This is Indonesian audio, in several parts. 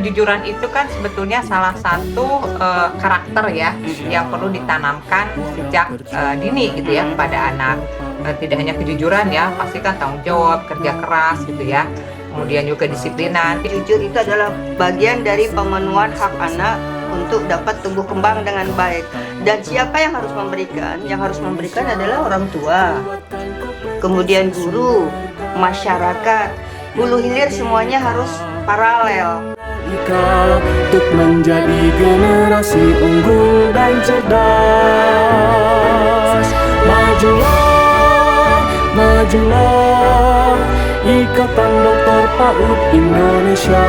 kejujuran itu kan sebetulnya salah satu karakter ya yang perlu ditanamkan sejak dini gitu ya kepada anak. Tidak hanya kejujuran ya, pasti kan tanggung jawab, kerja keras gitu ya. Kemudian juga disiplinan. Jujur itu adalah bagian dari pemenuhan hak anak untuk dapat tumbuh kembang dengan baik. Dan siapa yang harus memberikan? Yang harus memberikan adalah orang tua, kemudian guru, masyarakat. Hulu hilir semuanya harus paralel. Untuk menjadi generasi unggul dan cerdas. Majulah, majulah, Ikatan Dokter PAUD Indonesia.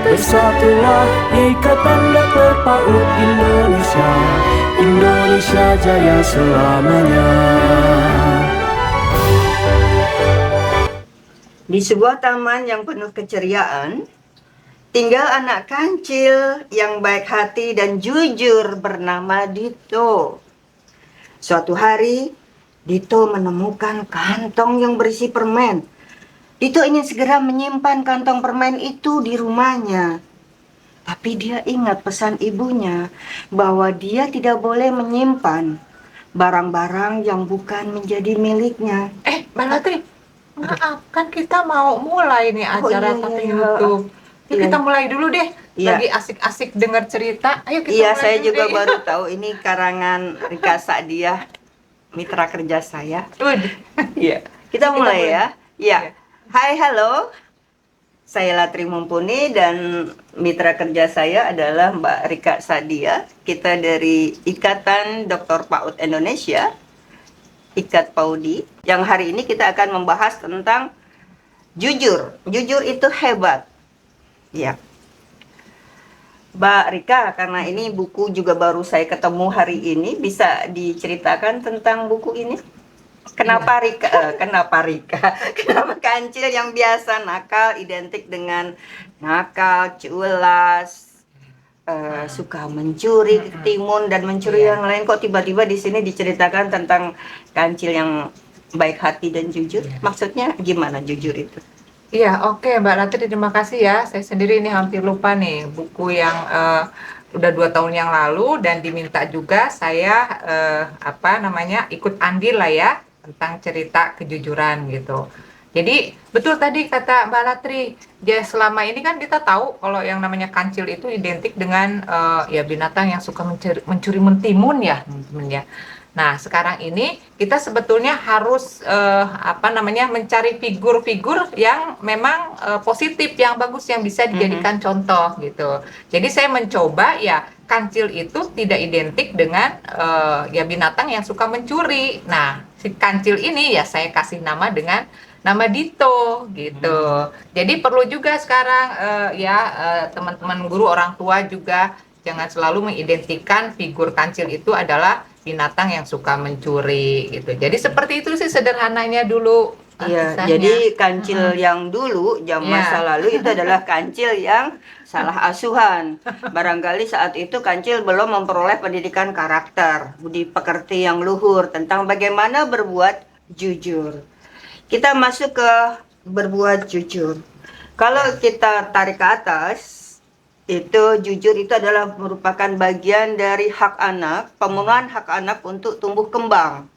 Bersatulah Ikatan Dokter PAUD Indonesia. Indonesia jaya selamanya. Di sebuah taman yang penuh keceriaan, tinggal anak kancil yang baik hati dan jujur bernama Dito. Suatu hari, Dito menemukan kantong yang berisi permen. Dito ingin segera menyimpan kantong permen itu di rumahnya. Tapi dia ingat pesan ibunya bahwa dia tidak boleh menyimpan barang-barang yang bukan menjadi miliknya. Mbak Latri, maaf, kan kita mau mulai nih acara tata YouTube. Yuk kita mulai dulu deh. Lagi asik-asik dengar cerita. Ayo kita mulai saya dulu juga deh. baru tahu ini karangan Rika Sa'diah, mitra kerja saya. Iya. Kita mulai ya. Iya. Hai, halo. Saya Latri Mumpuni dan mitra kerja saya adalah Mbak Rika Sa'diah. Kita dari Ikatan Dokter PAUD Indonesia, IKAT PAUDI. Yang hari ini kita akan membahas tentang jujur. Jujur itu hebat. Ya. Mbak Rika, karena ini buku juga baru saya ketemu hari ini, bisa diceritakan tentang buku ini? Kenapa Rika? Kenapa kancil yang biasa nakal identik dengan nakal, culas, suka mencuri, ketimun dan mencuri yang lain, kok tiba-tiba di sini diceritakan tentang kancil yang baik hati dan jujur? Maksudnya gimana jujur itu? Iya, oke Mbak Latri, terima kasih ya. Saya sendiri ini hampir lupa nih buku yang udah 2 tahun yang lalu, dan diminta juga saya ikut andil lah ya tentang cerita kejujuran gitu. Jadi betul tadi kata Mbak Latri, ya selama ini kan kita tahu kalau yang namanya kancil itu identik dengan ya binatang yang suka mencuri mentimun ya teman-teman ya. Nah, sekarang ini kita sebetulnya harus mencari figur-figur yang memang positif, yang bagus, yang bisa dijadikan contoh gitu. Jadi saya mencoba ya kancil itu tidak identik dengan ya binatang yang suka mencuri. Nah, si kancil ini ya saya kasih nama dengan nama Dito gitu. Jadi perlu juga sekarang teman-teman guru, orang tua juga jangan selalu mengidentikan figur kancil itu adalah binatang yang suka mencuri gitu. Jadi seperti itu sih sederhananya dulu. Iya, jadi kancil yang dulu masa lalu itu adalah kancil yang salah asuhan. Barangkali saat itu kancil belum memperoleh pendidikan karakter, budi pekerti yang luhur tentang bagaimana berbuat jujur. Kita masuk ke berbuat jujur. Kalau kita tarik ke atas, itu jujur itu adalah merupakan bagian dari hak anak, pemenuhan hak anak untuk tumbuh kembang.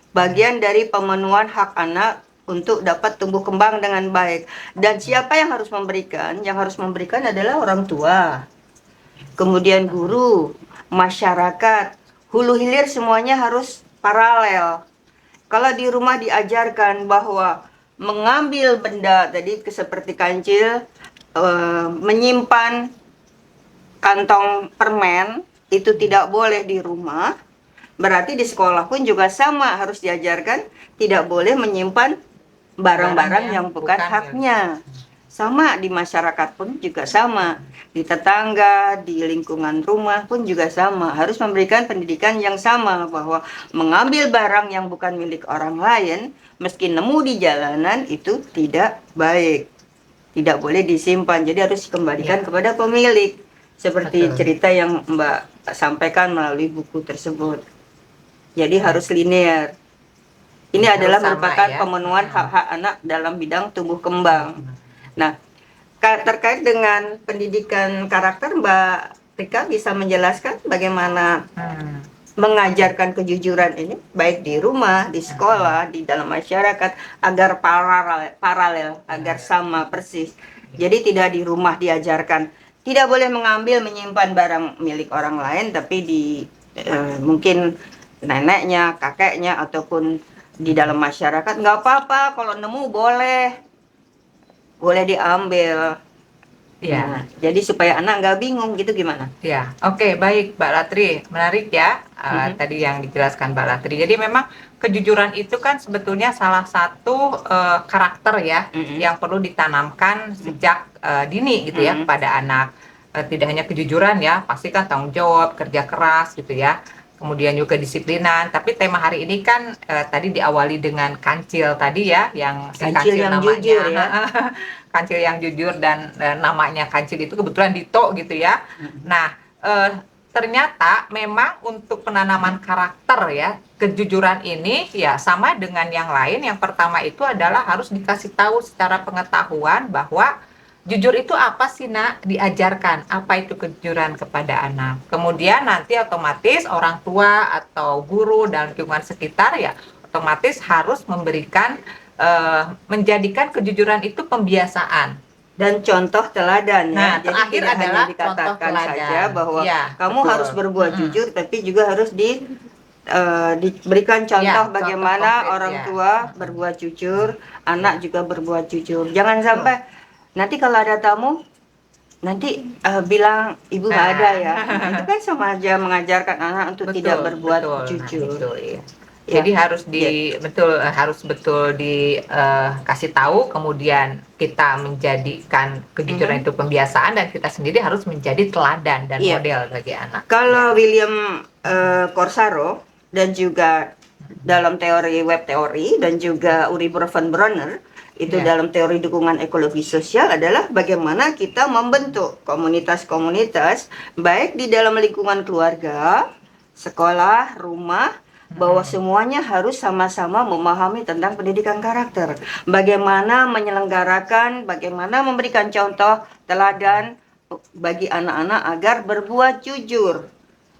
Bagian dari pemenuhan hak anak untuk dapat tumbuh kembang dengan baik. Dan siapa yang harus memberikan? Yang harus memberikan adalah orang tua, kemudian guru, masyarakat. Hulu hilir semuanya harus paralel. Kalau di rumah diajarkan bahwa mengambil benda tadi seperti kancil, menyimpan kantong permen itu tidak boleh di rumah, berarti di sekolah pun juga sama, harus diajarkan tidak boleh menyimpan barang-barang yang bukan haknya. Sama di masyarakat pun juga sama, di tetangga, di lingkungan rumah pun juga sama, harus memberikan pendidikan yang sama bahwa mengambil barang yang bukan milik orang lain meski nemu di jalanan itu tidak baik. Tidak boleh disimpan, jadi harus dikembalikan kepada pemilik. Seperti cerita yang Mbak sampaikan melalui buku tersebut. Jadi harus linear. Ini adalah merupakan pemenuhan hak-hak anak dalam bidang tumbuh kembang. Nah, Terkait dengan pendidikan karakter, Mbak Rika bisa menjelaskan bagaimana Hmm. mengajarkan kejujuran ini baik di rumah, di sekolah, di dalam masyarakat agar paralel, agar sama persis. Jadi tidak di rumah diajarkan tidak boleh mengambil menyimpan barang milik orang lain, tapi di mungkin neneknya, kakeknya ataupun di dalam masyarakat nggak apa-apa kalau nemu boleh diambil. Ya. Nah, jadi supaya anak nggak bingung gitu gimana? Ya, oke, baik Mbak Latri, menarik ya tadi yang dijelaskan Mbak Latri. Jadi memang kejujuran itu kan sebetulnya salah satu karakter ya yang perlu ditanamkan sejak dini gitu ya kepada anak. Tidak hanya kejujuran ya, pasti kan tanggung jawab, kerja keras gitu ya. Kemudian juga disiplinan. Tapi tema hari ini kan tadi diawali dengan kancil tadi ya, yang si Kancil yang namanya jujur ya. kancil yang jujur dan namanya kancil itu kebetulan Dito gitu ya. Nah, ternyata memang untuk penanaman karakter ya, kejujuran ini ya sama dengan yang lain. Yang pertama itu adalah harus dikasih tahu secara pengetahuan bahwa jujur itu apa sih nak, diajarkan apa itu kejujuran kepada anak. Kemudian nanti otomatis orang tua atau guru dan lingkungan sekitar ya otomatis harus memberikan menjadikan kejujuran itu pembiasaan dan contoh teladan ya. Nah, Jadi terakhir tidak adalah hanya dikatakan contoh teladan saja bahwa ya, kamu betul. harus berbuat jujur, tapi juga harus diberikan contoh Ya, bagaimana contoh konkret, orang ya. tua berbuat jujur, anak juga berbuat jujur. Jangan sampai nanti kalau ada tamu nanti bilang ibu nggak ada ya. Nah, itu kan sama aja mengajarkan anak untuk tidak berbuat jujur. Nah, itu, ya. Ya. Jadi harus harus betul dikasih tahu, kemudian kita menjadikan kejujuran itu pembiasaan dan kita sendiri harus menjadi teladan dan model bagi anak. Kalau William Corsaro dan juga dalam teori web teori dan juga Uri van Bronner itu dalam teori dukungan ekologi sosial adalah bagaimana kita membentuk komunitas-komunitas baik di dalam lingkungan keluarga, sekolah, rumah, bahwa semuanya harus sama-sama memahami tentang pendidikan karakter. Bagaimana menyelenggarakan, bagaimana memberikan contoh teladan bagi anak-anak agar berbuat jujur.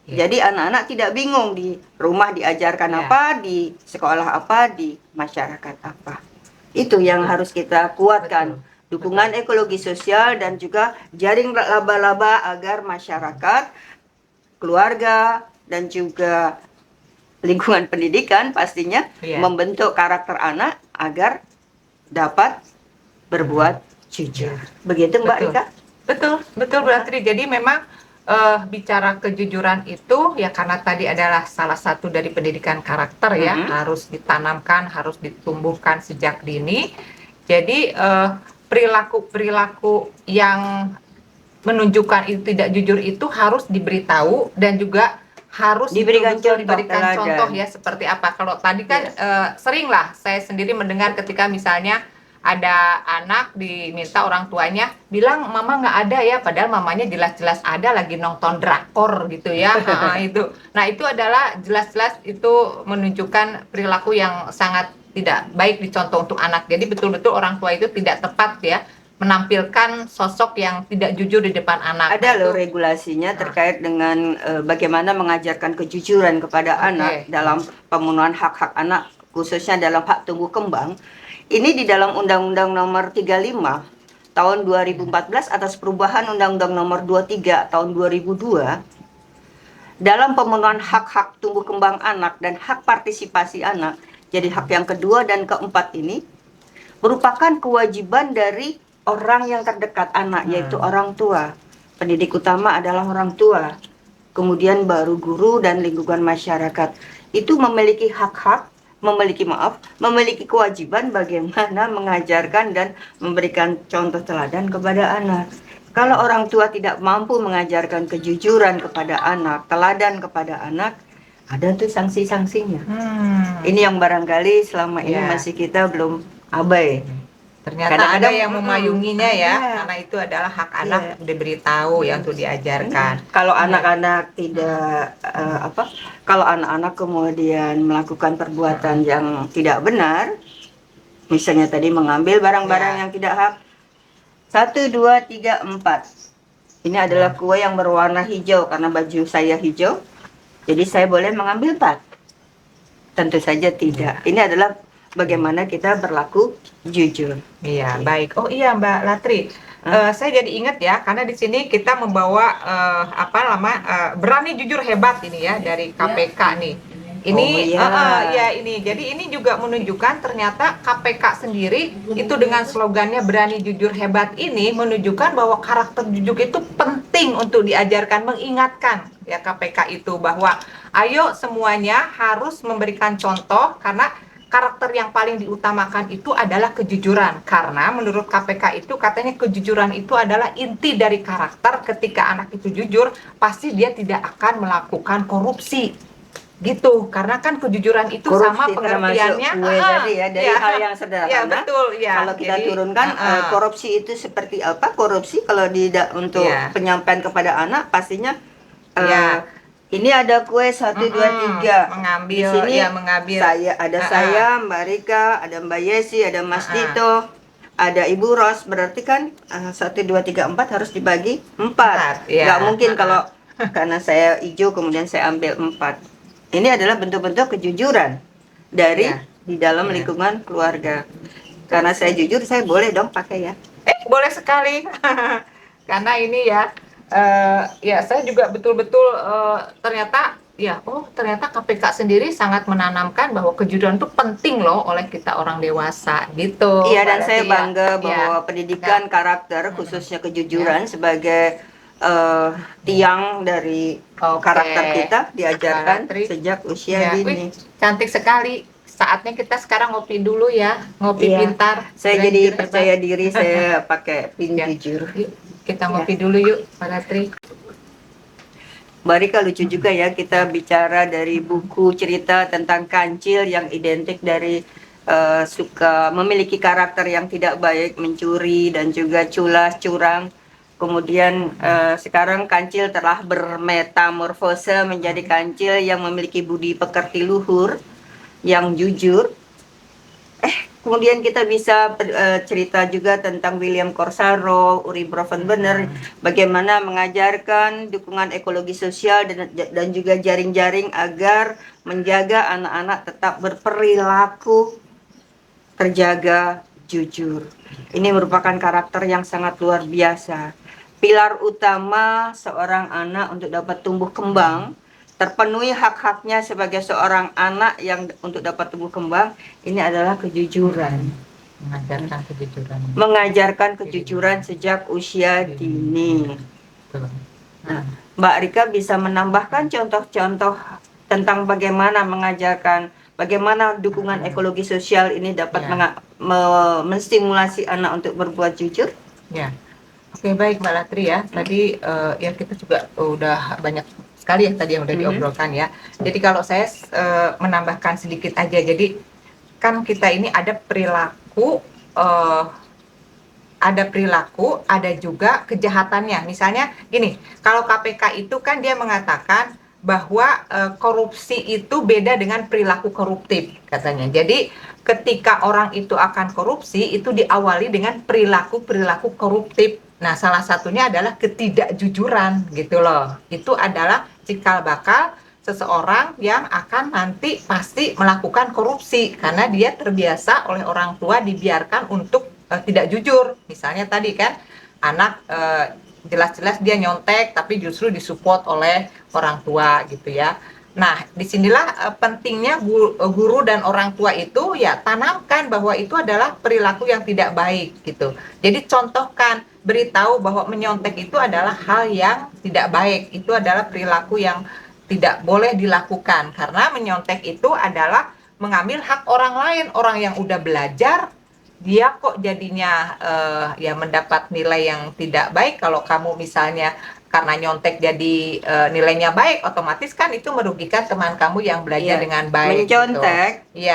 Jadi anak-anak tidak bingung di rumah diajarkan apa, di sekolah apa, di masyarakat apa. Itu yang harus kita kuatkan. Dukungan ekologi sosial dan juga jaring laba-laba agar masyarakat, keluarga, dan juga lingkungan pendidikan pastinya membentuk karakter anak agar dapat berbuat jujur. Begitu Mbak Rika? Betul berarti. Jadi memang bicara kejujuran itu ya karena tadi adalah salah satu dari pendidikan karakter ya, harus ditanamkan, harus ditumbuhkan sejak dini. Jadi perilaku yang menunjukkan itu tidak jujur itu harus diberitahu dan juga harus diberikan contoh ya, seperti apa. Kalau tadi kan sering lah saya sendiri mendengar ketika misalnya ada anak diminta orang tuanya bilang mama nggak ada ya, padahal mamanya jelas-jelas ada lagi nonton drakor gitu ya. Nah itu adalah jelas-jelas itu menunjukkan perilaku yang sangat tidak baik dicontoh untuk anak. Jadi betul-betul orang tua itu tidak tepat ya menampilkan sosok yang tidak jujur di depan anak. Ada loh regulasinya terkait dengan bagaimana mengajarkan kejujuran kepada anak dalam pemenuhan hak-hak anak, khususnya dalam hak tumbuh kembang. Ini di dalam Undang-Undang Nomor 35 tahun 2014 atas perubahan Undang-Undang Nomor 23 tahun 2002 dalam pemenuhan hak-hak tumbuh kembang anak dan hak partisipasi anak. Jadi hak yang kedua dan keempat ini merupakan kewajiban dari orang yang terdekat anak, yaitu orang tua. Pendidik utama adalah orang tua. Kemudian baru guru dan lingkungan masyarakat. Itu memiliki hak-hak, memiliki kewajiban bagaimana mengajarkan dan memberikan contoh teladan kepada anak. Kalau orang tua tidak mampu mengajarkan kejujuran kepada anak, teladan kepada anak, ada tuh sanksi-sanksinya. Ini yang barangkali selama ini masih kita belum abai. Ternyata ada yang memayunginya ya, karena itu adalah hak anak diberitahu ya untuk diajarkan. Kalau anak-anak tidak kalau anak-anak kemudian melakukan perbuatan yang tidak benar, misalnya tadi mengambil barang-barang yang tidak hak, 1, 2, 3, 4. Ini adalah kue yang berwarna hijau karena baju saya hijau. Jadi saya boleh mengambil 4. Tentu saja tidak. Ini adalah bagaimana kita berlaku jujur. Iya, baik. Oh iya, Mbak Latri. Saya jadi ingat ya, karena di sini kita membawa berani jujur hebat ini ya dari KPK nih. Ini, ya ini. Jadi ini juga menunjukkan ternyata KPK sendiri itu dengan slogannya berani jujur hebat ini menunjukkan bahwa karakter jujur itu penting untuk diajarkan, mengingatkan ya KPK itu bahwa ayo semuanya harus memberikan contoh karena karakter yang paling diutamakan itu adalah kejujuran. Karena menurut KPK itu katanya kejujuran itu adalah inti dari karakter. Ketika anak itu jujur, pasti dia tidak akan melakukan korupsi. Gitu, karena kan kejujuran itu Korupsi sama pengertiannya tadi ya, dari hal yang sederhana. Ya, betul, ya. Kalau kita Jadi, turunkan korupsi itu seperti apa? Korupsi kalau untuk penyampaian kepada anak pastinya ini ada kue 1, 2, 3. mengambil, Di sini mengambil. Saya, Mbak Rika, ada Mbak Yesi, ada Mas Dito, ada Ibu Ros. Berarti kan 1, 2, 3, 4 harus dibagi 4. Nggak mungkin kalau karena saya hijau kemudian saya ambil 4. Ini adalah bentuk-bentuk kejujuran dari di dalam lingkungan keluarga. Karena saya jujur, saya boleh dong pakai ya. Boleh sekali. Karena ini ya, saya juga betul-betul ternyata KPK sendiri sangat menanamkan bahwa kejujuran itu penting loh oleh kita orang dewasa gitu. Iya, dan saya bangga bahwa pendidikan karakter khususnya kejujuran sebagai tiang dari karakter kita diajarkan sejak usia dini. Cantik sekali. Saatnya kita sekarang ngopi dulu ya, ngopi pintar. Saya jadi percaya diri, saya pakai pin jujur. Yuk, kita ngopi dulu yuk, Pak Latri. Mbak Rika, lucu juga ya kita bicara dari buku cerita tentang kancil yang identik dari suka memiliki karakter yang tidak baik, mencuri dan juga culas, curang. Kemudian sekarang kancil telah bermetamorfose menjadi kancil yang memiliki budi pekerti luhur, yang jujur. Kemudian kita bisa cerita juga tentang William Corsaro, Uri Bronfenbrenner, bagaimana mengajarkan dukungan ekologi sosial dan juga jaring-jaring agar menjaga anak-anak tetap berperilaku terjaga, jujur. Ini merupakan karakter yang sangat luar biasa. Pilar utama seorang anak untuk dapat tumbuh kembang, terpenuhi hak-haknya sebagai seorang anak yang untuk dapat tumbuh kembang, ini adalah kejujuran. Mengajarkan kejujuran sejak usia dini. Nah, Mbak Rika bisa menambahkan contoh-contoh tentang bagaimana mengajarkan, bagaimana dukungan ekologi sosial ini dapat menstimulasi anak untuk berbuat jujur? Ya. Oke, baik Mbak Latri ya. Tadi ya kita juga udah banyak sekali ya tadi yang udah diobrolkan ya. Jadi kalau saya menambahkan sedikit aja. Jadi kan kita ini ada perilaku, ada juga kejahatannya. Misalnya gini, kalau KPK itu kan dia mengatakan bahwa korupsi itu beda dengan perilaku koruptif katanya. Jadi ketika orang itu akan korupsi itu diawali dengan perilaku koruptif. Nah, salah satunya adalah ketidakjujuran gitu loh. Itu adalah cikal bakal seseorang yang akan nanti pasti melakukan korupsi karena dia terbiasa oleh orang tua dibiarkan untuk tidak jujur. Misalnya tadi kan anak jelas-jelas dia nyontek tapi justru disupport oleh orang tua gitu ya. Nah, disinilah pentingnya guru dan orang tua itu ya tanamkan bahwa itu adalah perilaku yang tidak baik gitu. Jadi contohkan, beritahu bahwa menyontek itu adalah hal yang tidak baik. Itu adalah perilaku yang tidak boleh dilakukan karena menyontek itu adalah mengambil hak orang lain, orang yang udah belajar. Dia kok jadinya ya mendapat nilai yang tidak baik. Kalau kamu misalnya karena nyontek jadi nilainya baik, otomatis kan itu merugikan teman kamu yang belajar dengan baik. Mencontek gitu.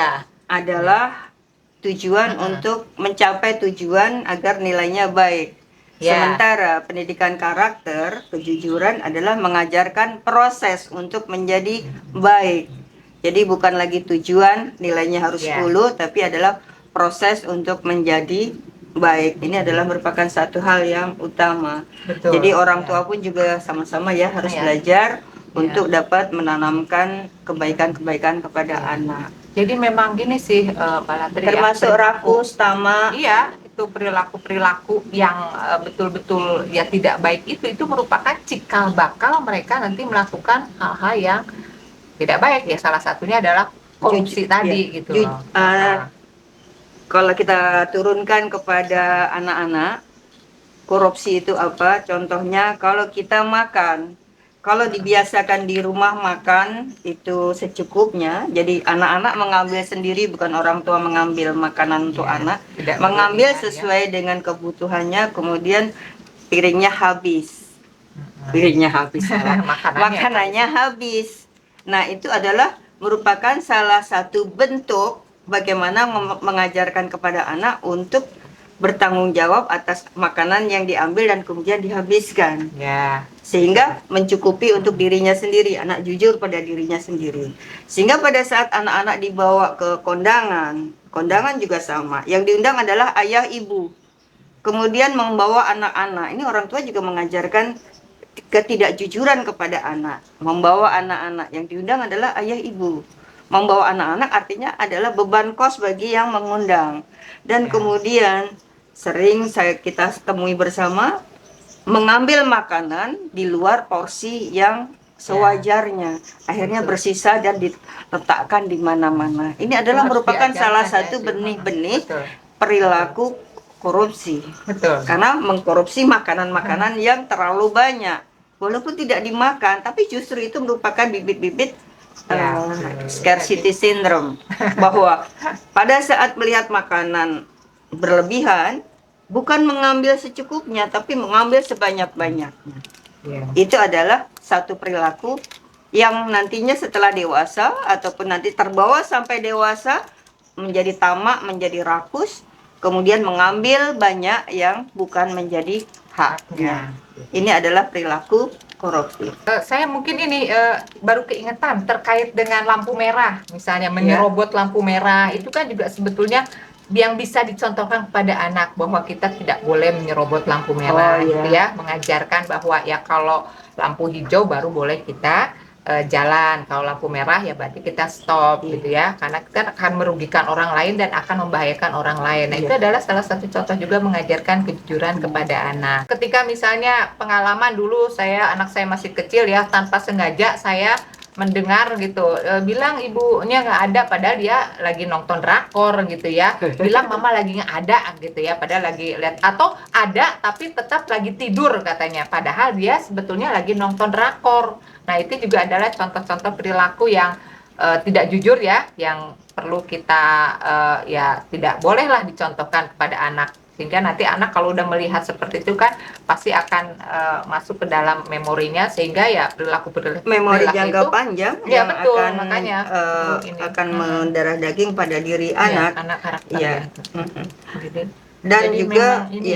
adalah tujuan untuk mencapai tujuan agar nilainya baik. Sementara pendidikan karakter, kejujuran adalah mengajarkan proses untuk menjadi baik. Jadi bukan lagi tujuan nilainya harus 10, tapi adalah proses untuk menjadi baik. Ini adalah merupakan satu hal yang utama. Betul. Jadi orang Ya. tua pun juga sama-sama ya harus Ya. belajar Ya. untuk dapat menanamkan kebaikan-kebaikan kepada Ya. anak. Jadi memang gini sih, Mbak Latri, ya, Termasuk perilaku. rakus, tamak. Iya, itu perilaku-perilaku yang betul-betul ya tidak baik itu merupakan cikal bakal mereka nanti melakukan hal-hal yang tidak baik ya. Salah satunya adalah korupsi tadi Ya. gitu loh. Kalau kita turunkan kepada anak-anak, korupsi itu apa? Contohnya kalau kita makan, kalau dibiasakan di rumah makan itu secukupnya, jadi anak-anak mengambil sendiri, bukan orang tua mengambil makanan untuk Ya, anak, tidak mengambil berlebihan, sesuai dengan kebutuhannya, kemudian piringnya habis. Piringnya habis, salah. Makanannya habis. Nah, itu adalah merupakan salah satu bentuk bagaimana mengajarkan kepada anak untuk bertanggung jawab atas makanan yang diambil dan kemudian dihabiskan. Ya. Sehingga mencukupi untuk dirinya sendiri, anak jujur pada dirinya sendiri. Sehingga pada saat anak-anak dibawa ke kondangan, kondangan juga sama. Yang diundang adalah ayah ibu. Kemudian membawa anak-anak. Ini orang tua juga mengajarkan ketidakjujuran kepada anak. Membawa anak-anak, yang diundang adalah ayah ibu. Membawa anak-anak artinya adalah beban kos bagi yang mengundang. Dan kemudian sering kita temui bersama mengambil makanan di luar porsi yang sewajarnya. Akhirnya bersisa dan diletakkan di mana-mana. Ini adalah merupakan salah satu benih-benih perilaku korupsi. Betul. Karena mengkorupsi makanan-makanan yang terlalu banyak. Walaupun tidak dimakan, tapi justru itu merupakan bibit-bibit scarcity syndrome. Bahwa pada saat melihat makanan berlebihan, bukan mengambil secukupnya, tapi mengambil sebanyak-banyaknya. Itu adalah satu perilaku yang nantinya setelah dewasa, ataupun nanti terbawa sampai dewasa, menjadi tamak, menjadi rakus, kemudian mengambil banyak yang bukan menjadi haknya. Ini adalah perilaku korupsi. Saya mungkin ini baru keingetan terkait dengan lampu merah, misalnya menyerobot lampu merah, itu kan juga sebetulnya yang bisa dicontohkan kepada anak bahwa kita tidak boleh menyerobot lampu merah, gitu ya, mengajarkan bahwa ya kalau lampu hijau baru boleh kita jalan, kalau lampu merah ya berarti kita stop, gitu ya, karena kita akan merugikan orang lain dan akan membahayakan orang lain. Nah, itu adalah salah satu contoh juga mengajarkan kejujuran kepada anak. Ketika misalnya pengalaman dulu anak saya masih kecil ya, tanpa sengaja saya mendengar gitu, bilang ibunya nggak ada padahal dia lagi nonton drakor gitu ya, bilang mama lagi nggak ada gitu ya, padahal lagi lihat, atau ada tapi tetap lagi tidur katanya, padahal dia sebetulnya lagi nonton drakor. Nah, itu juga adalah contoh-contoh perilaku yang tidak jujur ya, yang perlu kita ya tidak bolehlah dicontohkan kepada anak. Sehingga nanti anak kalau udah melihat seperti itu kan pasti akan masuk ke dalam memorinya, sehingga ya perilaku memori jangka itu, panjang ya, yang betul, akan makanya akan mendarah daging pada diri anak. Anak karakter ya. Gitu. Dan jadi juga memang ini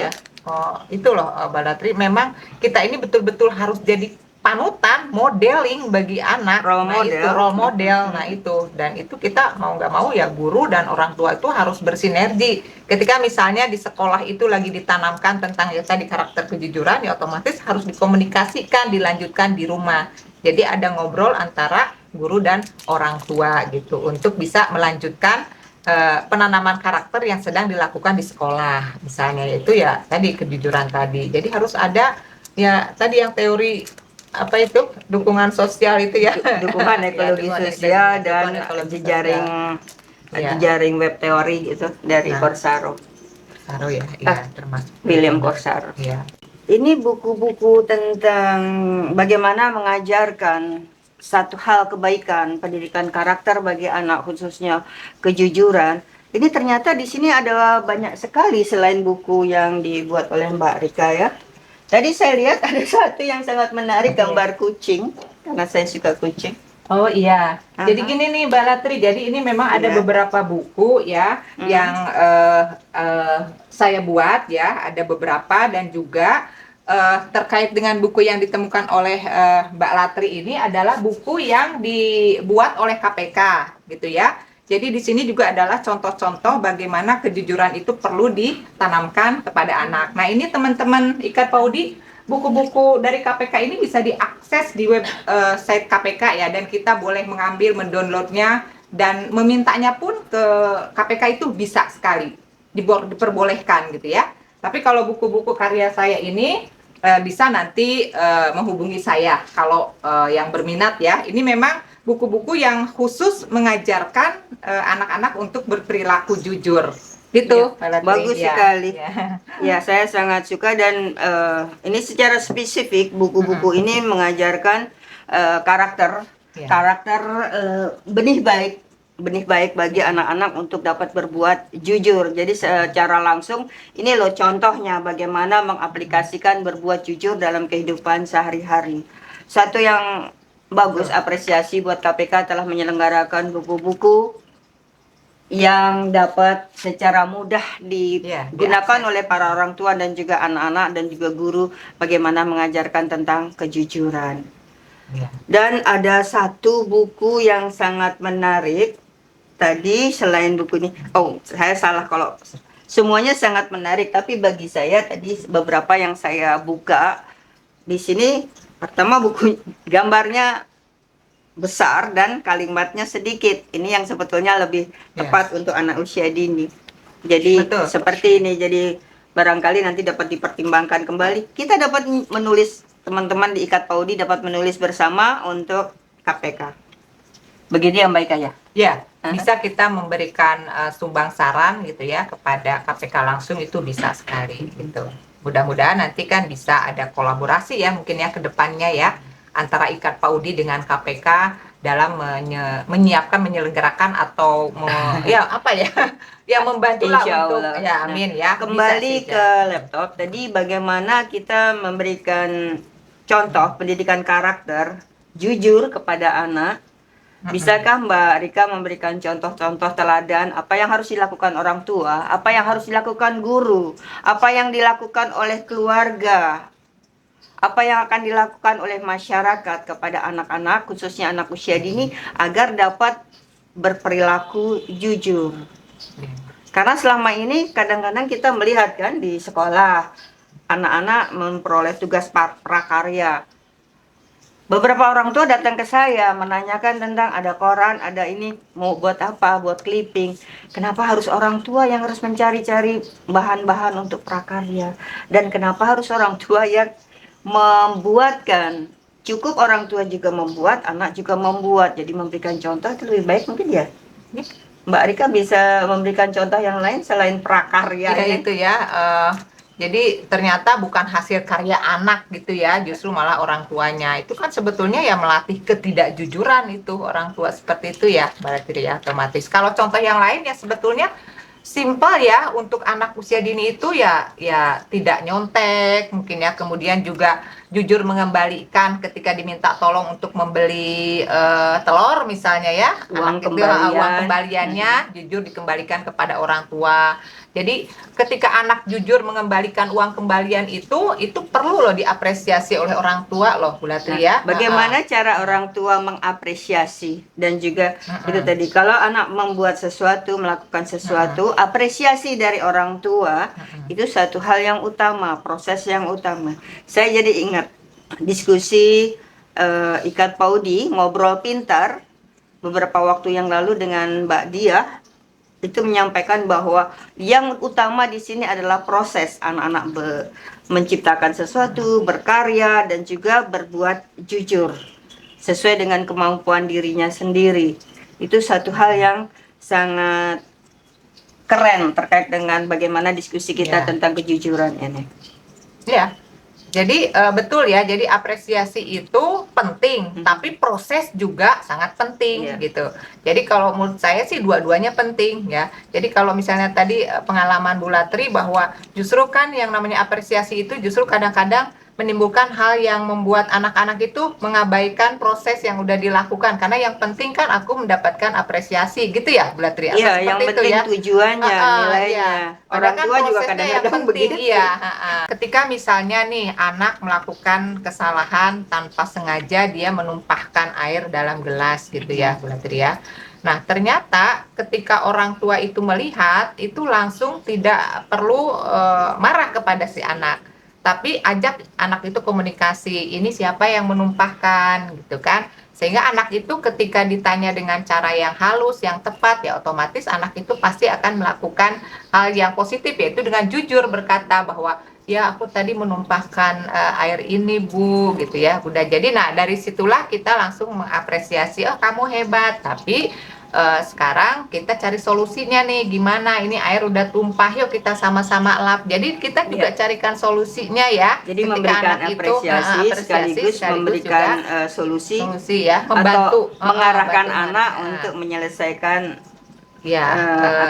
itu loh Mbak Latri, memang kita ini betul-betul harus jadi panutan, modeling bagi anak, role model. Nah, itu dan itu kita mau nggak mau ya guru dan orang tua itu harus bersinergi. Ketika misalnya di sekolah itu lagi ditanamkan tentang ya tadi karakter kejujuran, ya otomatis harus dikomunikasikan, dilanjutkan di rumah. Jadi ada ngobrol antara guru dan orang tua gitu untuk bisa melanjutkan penanaman karakter yang sedang dilakukan di sekolah, misalnya itu ya tadi kejujuran tadi. Jadi harus ada ya tadi yang teori apa itu dukungan sosial itu ya, dukungan ekologi sosial dan jejaring web teori itu dari Corsaro ya, termasuk William Corsaro. Ya. Ini buku-buku tentang bagaimana mengajarkan satu hal kebaikan, pendidikan karakter bagi anak, khususnya kejujuran. Ini ternyata di sini ada banyak sekali selain buku yang dibuat oleh Mbak Rika ya. Tadi saya lihat ada satu yang sangat menarik, gambar kucing, karena saya suka kucing. Oh iya, jadi gini nih Mbak Latri, jadi ini memang ada beberapa buku ya yang saya buat ya, ada beberapa, dan juga terkait dengan buku yang ditemukan oleh Mbak Latri ini adalah buku yang dibuat oleh KPK gitu ya. Jadi di sini juga adalah contoh-contoh bagaimana kejujuran itu perlu ditanamkan kepada anak. Nah, ini teman-teman Ikat Paudi, buku-buku dari KPK ini bisa diakses di website KPK ya, dan kita boleh mengambil, mendownloadnya, dan memintanya pun ke KPK itu bisa sekali, diperbolehkan gitu ya. Tapi kalau buku-buku karya saya ini bisa nanti menghubungi saya kalau yang berminat ya. Ini memang buku-buku yang khusus mengajarkan anak-anak untuk berperilaku jujur. Gitu, Ya, bagus ya. sekali. Ya. Ya, saya sangat suka dan ini secara spesifik buku-buku ini mengajarkan karakter Ya. karakter benih baik bagi anak-anak untuk dapat berbuat jujur. Jadi secara langsung ini loh contohnya bagaimana mengaplikasikan berbuat jujur dalam kehidupan sehari-hari. Satu yang bagus, apresiasi buat KPK telah menyelenggarakan buku-buku yang dapat secara mudah digunakan oleh para orang tua dan juga anak-anak dan juga guru bagaimana mengajarkan tentang kejujuran. Ya. Dan ada satu buku yang sangat menarik tadi selain buku ini. Oh, saya salah kalau semuanya sangat menarik, tapi bagi saya tadi beberapa yang saya buka di sini, pertama buku gambarnya besar dan kalimatnya sedikit. Ini yang sebetulnya lebih tepat untuk anak usia dini. Jadi seperti ini. Jadi barangkali nanti dapat dipertimbangkan kembali. Kita dapat menulis, teman-teman di Ikat Paudi dapat menulis bersama untuk KPK. Begitu yang baik ya? Ya, bisa kita memberikan sumbang saran gitu ya kepada KPK langsung, itu bisa sekali gitu. Mudah-mudahan nanti kan bisa ada kolaborasi ya mungkin ya ke depannya ya, antara Ikat Paudi dengan KPK dalam menyiapkan, menyelenggarakan atau ya apa ya, yang membantu lah untuk ya, amin ya. Kembali ke laptop tadi, bagaimana kita memberikan contoh pendidikan karakter jujur kepada anak. Bisakah Mbak Rika memberikan contoh-contoh teladan apa yang harus dilakukan orang tua, apa yang harus dilakukan guru, apa yang dilakukan oleh keluarga, apa yang akan dilakukan oleh masyarakat kepada anak-anak, khususnya anak usia dini, agar dapat berperilaku jujur. Karena selama ini kadang-kadang kita melihat kan di sekolah, anak-anak memperoleh tugas prakarya. Beberapa orang tua datang ke saya menanyakan tentang ada koran, ada ini, mau buat apa, buat clipping. Kenapa harus orang tua yang harus mencari-cari bahan-bahan untuk prakarya? Dan kenapa harus orang tua yang membuatkan? Cukup orang tua juga membuat, anak juga membuat. Jadi memberikan contoh itu lebih baik mungkin ya. Mbak Rika bisa memberikan contoh yang lain selain prakarya. Ya, itu ya. Jadi ternyata bukan hasil karya anak gitu ya, justru malah orang tuanya. Itu kan sebetulnya ya melatih ketidakjujuran itu orang tua seperti itu ya, berarti ya otomatis. Kalau contoh yang lain ya sebetulnya simpel ya, untuk anak usia dini itu ya tidak nyontek mungkin ya, kemudian juga jujur mengembalikan ketika diminta tolong untuk membeli telur misalnya ya, uang kembaliannya jujur dikembalikan kepada orang tua. Jadi ketika anak jujur mengembalikan uang kembalian itu perlu loh diapresiasi oleh orang tua loh, Bu Latri ya. Bagaimana cara orang tua mengapresiasi dan juga itu tadi, kalau anak membuat sesuatu, melakukan sesuatu, apresiasi dari orang tua itu satu hal yang utama, proses yang utama. Saya jadi ingat diskusi Ikat Paudi ngobrol pintar beberapa waktu yang lalu dengan Mbak Diah. Itu menyampaikan bahwa yang utama di sini adalah proses anak-anak menciptakan sesuatu, berkarya, dan juga berbuat jujur sesuai dengan kemampuan dirinya sendiri. Itu satu hal yang sangat keren terkait dengan bagaimana diskusi kita tentang kejujuran ini. Ya. Jadi betul ya, jadi apresiasi itu penting, tapi proses juga sangat penting gitu. Jadi kalau menurut saya sih dua-duanya penting ya. Jadi kalau misalnya tadi pengalaman Bu Latri bahwa justru kan yang namanya apresiasi itu justru kadang-kadang menimbulkan hal yang membuat anak-anak itu mengabaikan proses yang udah dilakukan, karena yang penting kan aku mendapatkan apresiasi gitu ya Bu Latri. Iya, yang penting tujuannya, nilainya. Orang kan tua juga kadang-kadang begitu. Ketika misalnya nih anak melakukan kesalahan tanpa sengaja, dia menumpahkan air dalam gelas gitu ya Bu Latri ya. Nah, ternyata ketika orang tua itu melihat, itu langsung tidak perlu marah kepada si anak, tapi ajak anak itu komunikasi, ini siapa yang menumpahkan, gitu kan. Sehingga anak itu ketika ditanya dengan cara yang halus, yang tepat, ya otomatis anak itu pasti akan melakukan hal yang positif, yaitu dengan jujur berkata bahwa, ya aku tadi menumpahkan air ini Bu, gitu ya Bunda. Jadi nah dari situlah kita langsung mengapresiasi, oh kamu hebat, tapi sekarang kita cari solusinya nih, gimana ini air udah tumpah, yuk kita sama-sama lap. Jadi kita juga carikan solusinya ya. Jadi ketika memberikan anak apresiasi, sekaligus memberikan juga solusi solusi ya, membantu atau mengarahkan membantu anak mereka. untuk menyelesaikan Ya,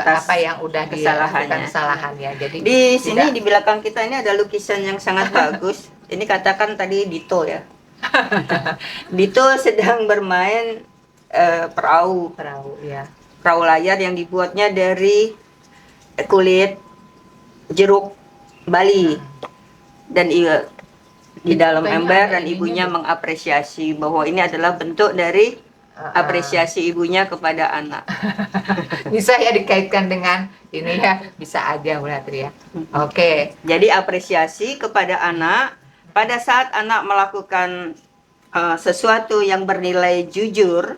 atas apa yang udah kesalahannya. kesalahannya. Jadi Di sini tidak di belakang kita ini ada lukisan yang sangat bagus. Ini katakan tadi Dito ya. Dito sedang bermain perahu perahu ya. perahu layar yang dibuatnya dari kulit jeruk Bali dan di dalam Kayaknya ember, ada dan ininya ibunya deh. mengapresiasi bahwa ini adalah bentuk dari apresiasi ibunya kepada anak. Bisa ya dikaitkan dengan ini ya, bisa aja berarti ya. Oke. Jadi apresiasi kepada anak pada saat anak melakukan sesuatu yang bernilai jujur,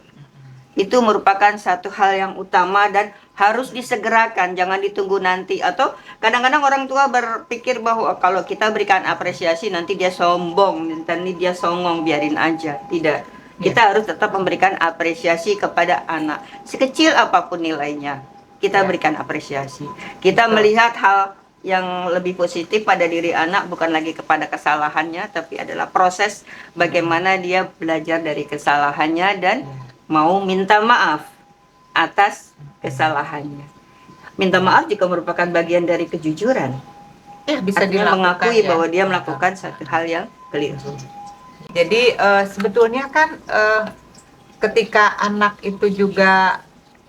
itu merupakan satu hal yang utama dan harus disegerakan, jangan ditunggu nanti. Atau kadang-kadang orang tua berpikir bahwa kalau kita berikan apresiasi nanti dia sombong, nanti dia songong, biarin aja. Tidak. Kita harus tetap memberikan apresiasi kepada anak. Sekecil apapun nilainya, kita berikan apresiasi. Kita melihat hal yang lebih positif pada diri anak, bukan lagi kepada kesalahannya, tapi adalah proses bagaimana dia belajar dari kesalahannya dan mau minta maaf atas kesalahannya. Minta maaf juga merupakan bagian dari kejujuran. Ya, bisa Artinya dilakukan mengakui ya. bahwa dia melakukan satu hal yang keliru. Jadi sebetulnya kan ketika anak itu juga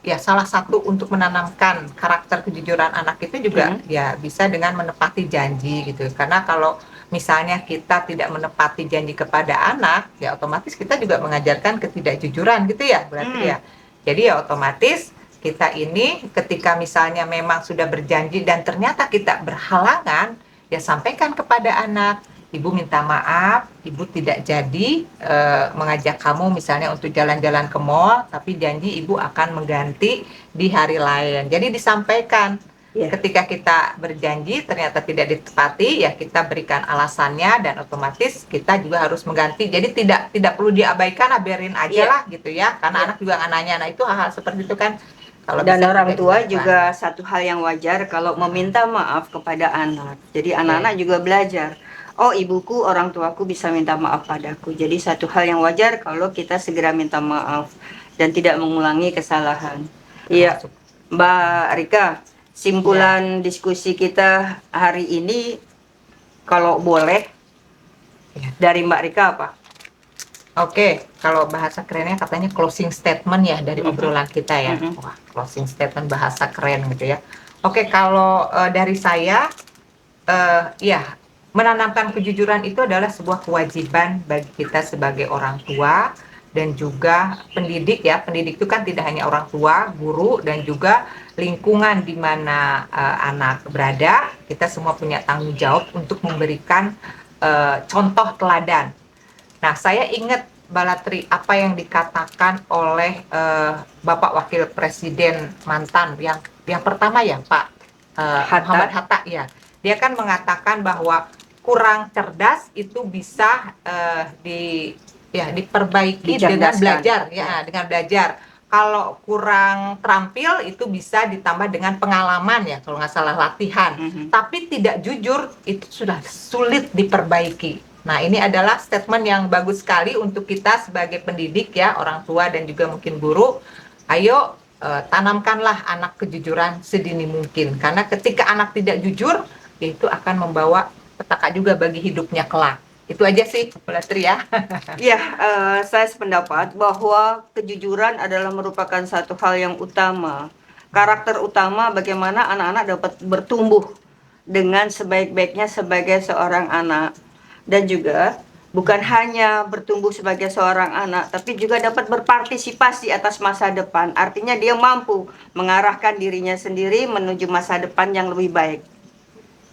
ya salah satu untuk menanamkan karakter kejujuran anak itu juga ya bisa dengan menepati janji gitu. Karena kalau misalnya kita tidak menepati janji kepada anak, ya otomatis kita juga mengajarkan ketidakjujuran gitu ya berarti ya. Jadi ya otomatis kita ini ketika misalnya memang sudah berjanji dan ternyata kita berhalangan, ya sampaikan kepada anak. Ibu minta maaf, ibu tidak jadi mengajak kamu misalnya untuk jalan-jalan ke mall, tapi janji ibu akan mengganti di hari lain. Jadi disampaikan. Ketika kita berjanji ternyata tidak ditepati, ya kita berikan alasannya dan otomatis kita juga harus mengganti. Jadi tidak perlu diabaikan, biarin aja lah gitu ya. Karena anak juga nggak nanya. Nah itu hal-hal seperti itu kan. Kalau Dan bisa orang tidak tua dilakukan. juga satu hal yang wajar kalau meminta maaf kepada anak. Jadi anak-anak juga belajar. Oh, ibuku, orang tuaku bisa minta maaf padaku. Jadi satu hal yang wajar kalau kita segera minta maaf dan tidak mengulangi kesalahan. Iya, Mbak Rika, simpulan diskusi kita hari ini kalau boleh dari Mbak Rika apa? Oke, kalau bahasa kerennya katanya closing statement ya dari obrolan kita ya. Wah, closing statement bahasa keren gitu ya. Oke, kalau dari saya, ya menanamkan kejujuran itu adalah sebuah kewajiban bagi kita sebagai orang tua dan juga pendidik ya. Pendidik itu kan tidak hanya orang tua, guru, dan juga lingkungan di mana anak berada. Kita semua punya tanggung jawab untuk memberikan contoh teladan. Nah, saya ingat Mbak Latri apa yang dikatakan oleh Bapak Wakil Presiden mantan yang pertama ya Pak Muhammad Hatta ya. Dia kan mengatakan bahwa kurang cerdas itu bisa diperbaiki dengan belajar ya, dengan belajar. Kalau kurang terampil itu bisa ditambah dengan pengalaman ya, kalau nggak salah latihan. Tapi tidak jujur itu sudah sulit diperbaiki. Nah, ini adalah statement yang bagus sekali untuk kita sebagai pendidik ya, orang tua dan juga mungkin guru. Ayo tanamkanlah anak kejujuran sedini mungkin. Karena ketika anak tidak jujur, itu akan membawa petaka juga bagi hidupnya kelak. Itu aja sih, Latri ya. Ya, saya sependapat bahwa kejujuran adalah merupakan satu hal yang utama. Karakter utama bagaimana anak-anak dapat bertumbuh dengan sebaik-baiknya sebagai seorang anak. Dan juga bukan hanya bertumbuh sebagai seorang anak, tapi juga dapat berpartisipasi atas masa depan. Artinya dia mampu mengarahkan dirinya sendiri menuju masa depan yang lebih baik.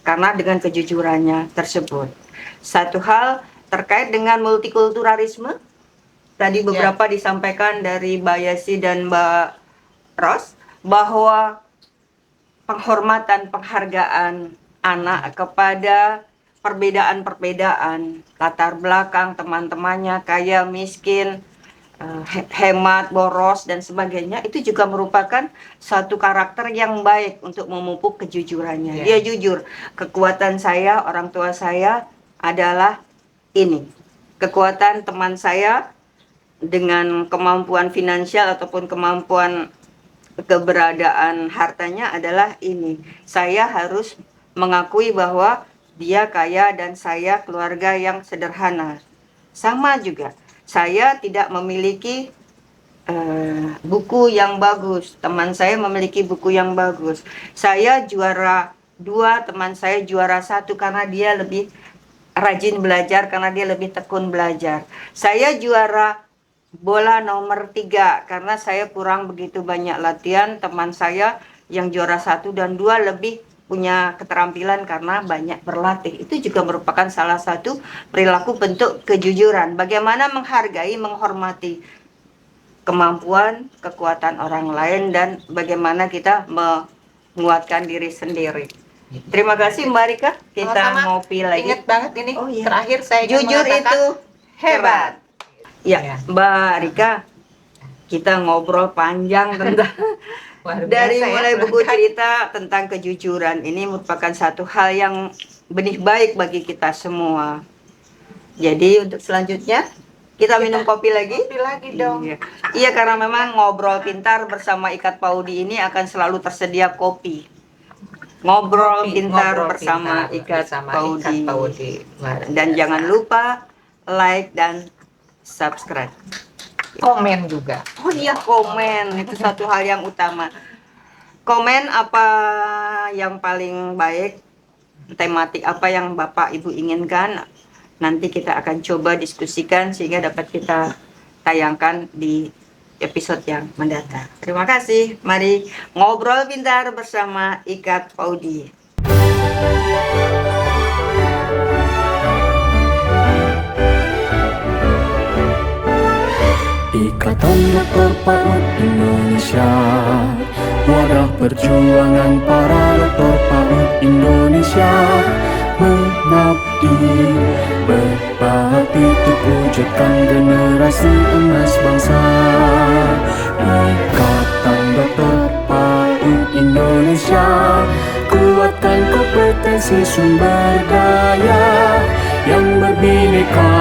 Karena dengan kejujurannya tersebut. Satu hal terkait dengan multikulturalisme, tadi beberapa disampaikan dari Mbak Yesi dan Mbak Ros, bahwa penghormatan, penghargaan anak kepada perbedaan-perbedaan, latar belakang teman-temannya, kaya, miskin, hemat, boros, dan sebagainya, itu juga merupakan satu karakter yang baik untuk memupuk kejujurannya. Dia jujur, kekuatan saya, orang tua saya adalah ini. Kekuatan teman saya dengan kemampuan finansial ataupun kemampuan keberadaan hartanya adalah ini. Saya harus mengakui bahwa dia kaya dan saya keluarga yang sederhana. Sama juga, saya tidak memiliki buku yang bagus. Teman saya memiliki buku yang bagus. Saya juara 2, teman saya juara 1 karena dia lebih rajin belajar, karena dia lebih tekun belajar. Saya juara bola nomor 3 karena saya kurang begitu banyak latihan. Teman saya yang juara 1 dan 2 lebih punya keterampilan karena banyak berlatih. Itu juga merupakan salah satu perilaku bentuk kejujuran. Bagaimana menghargai, menghormati kemampuan, kekuatan orang lain, dan bagaimana kita menguatkan diri sendiri. Terima kasih Mbak Rika. Kita Sama-sama. ngopi lagi. Ingat banget ini. Oh, iya. Terakhir saya ingin Jujur mengatakan, itu hebat. Ya, Mbak Rika, kita ngobrol panjang tentang Luar dari biasa ya, mulai buku berangkat. cerita tentang kejujuran. Ini merupakan satu hal yang benih baik bagi kita semua. Jadi untuk selanjutnya kita minum kopi lagi. Kopi lagi dong. Iya, karena memang ngobrol pintar bersama Ikat Paudi ini akan selalu tersedia kopi. Ngobrol pintar bersama Ikat Paudi. Dan jangan lupa like dan subscribe. Komen juga. Oh iya, komen itu satu hal yang utama. Komen apa yang paling baik, tematik apa yang Bapak Ibu inginkan, nanti kita akan coba diskusikan sehingga dapat kita tayangkan di episode yang mendatang. Terima kasih. Mari ngobrol pintar bersama Ikat Paudi. Ikatan Dokter PAUD Indonesia, wadah perjuangan para dokter PAUD Indonesia, mengabdi berbakti untuk wujudkan generasi emas bangsa. Ikatan Dokter PAUD Indonesia, kuatkan kompetensi sumber daya yang berbineka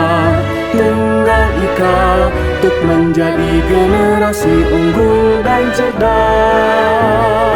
tunggal ika untuk menjadi generasi unggul dan cerdas.